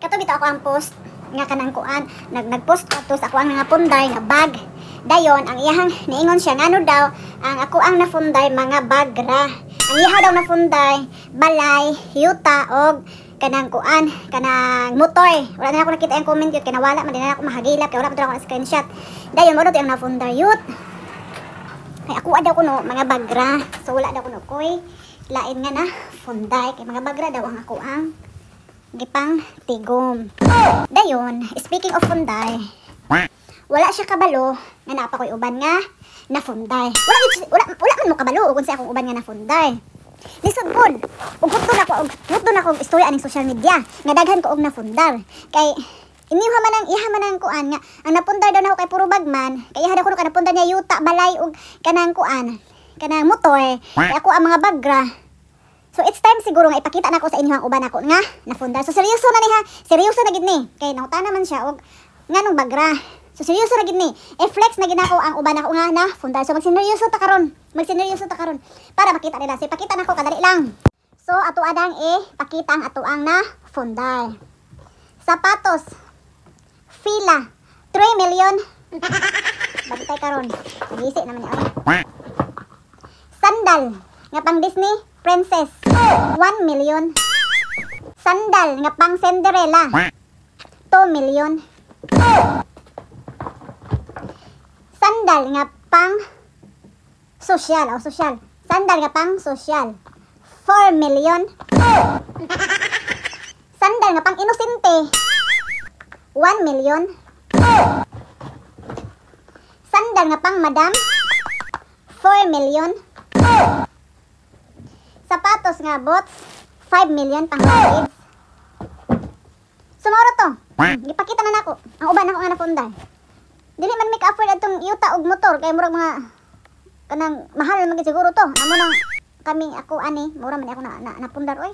Kato bitaw ako ang post nga kanang kuan, nagpost ko to sa ako ang mga punday nga bag. Dayon ang iyahang niingon siya ngano daw ang ako ang nafunday mga bag ra. Ang iyaha daw nafunday balay, yuta og kanang kuan, kanang motor. Wala na ako nakita yung comment yun, kaya nawala man din na ako mahagilap, kaya wala pa ako na screenshot. Dayon mo daw yung nafunday yut. Kaya ako daw kuno mga bagra. So wala daw kuno koy lain nga na funday kay mga bagra daw ang ako ang gipang tigom. Dayon, speaking of funday, wala siya kabalo nga napa koy uban nga na funday. Wala man mo kabalo kung sa akong uban nga na funday. Lisod pod. Ug hutton ako istorya aning social media nga daghan ko og nafundar. Kay iniha man ang kuan nga ang napundar daw nako kay puro bagman. Kay iha daw ko napundar niya yuta, balay ug kanang kuan, kanang motor. Kay ako ang mga bagra. So it's time siguro nga ipakita nako sa inyo ang uban nako nga nafundar. So seryoso na ni ha. Seryoso na gid ni. Kay nauta naman siya og nganong bagra. So seryoso na gid ni. I-flex na gid nako ang uban nako nga nafundar. So magsineryoso ta karon. Para makita nila. So ipakita nako kadali lang. So ato adang pakita ang ato ang nafundar. Sapatos. Fila. 3 million. Bagitay karon. Gisi naman niya. Sandal nga pang Disney Princess. 1 million. Sandal nga pang Cinderella. 2 million. Sandal nga pang social. Sandal nga pang social. 4 million. Sandal nga pang inosente. 1 million. Sandal nga pang madam. 4 million. Sapatos nga bots. 5 million pang kids. Sumoro to. Gipakita na nako. Ang uban nako nga napunday. Dili man make afford atong yuta og motor kay murag mga kanang mahal man siguro to. Amo nang kami ako ani, mura man ako napundar oy.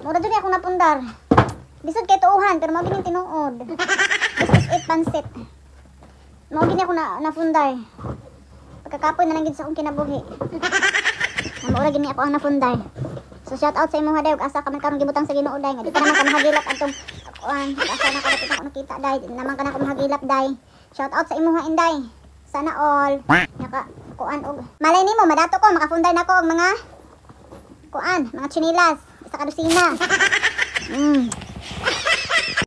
Mura jud ako napundar. Bisod kay tuuhan pero mao gining tinuod. This is it pansit. Mao gini ako napundar. Pagkakapoy na lang gid sa akong kinabuhi. Mura gini ako ang napundar. So shout out sa imong haday ug asa ka man karon gibutang sa Ginoo day nga di pa naman ka mahagilap atong kuan, asa na ka nakita ko nakita day, naman ka na ko mahagilap day. Shout out sa imong inday. Sana all naka kuan og malay nimo madato ko makafundar nako og mga kuan, mga chinilas sa kadusina.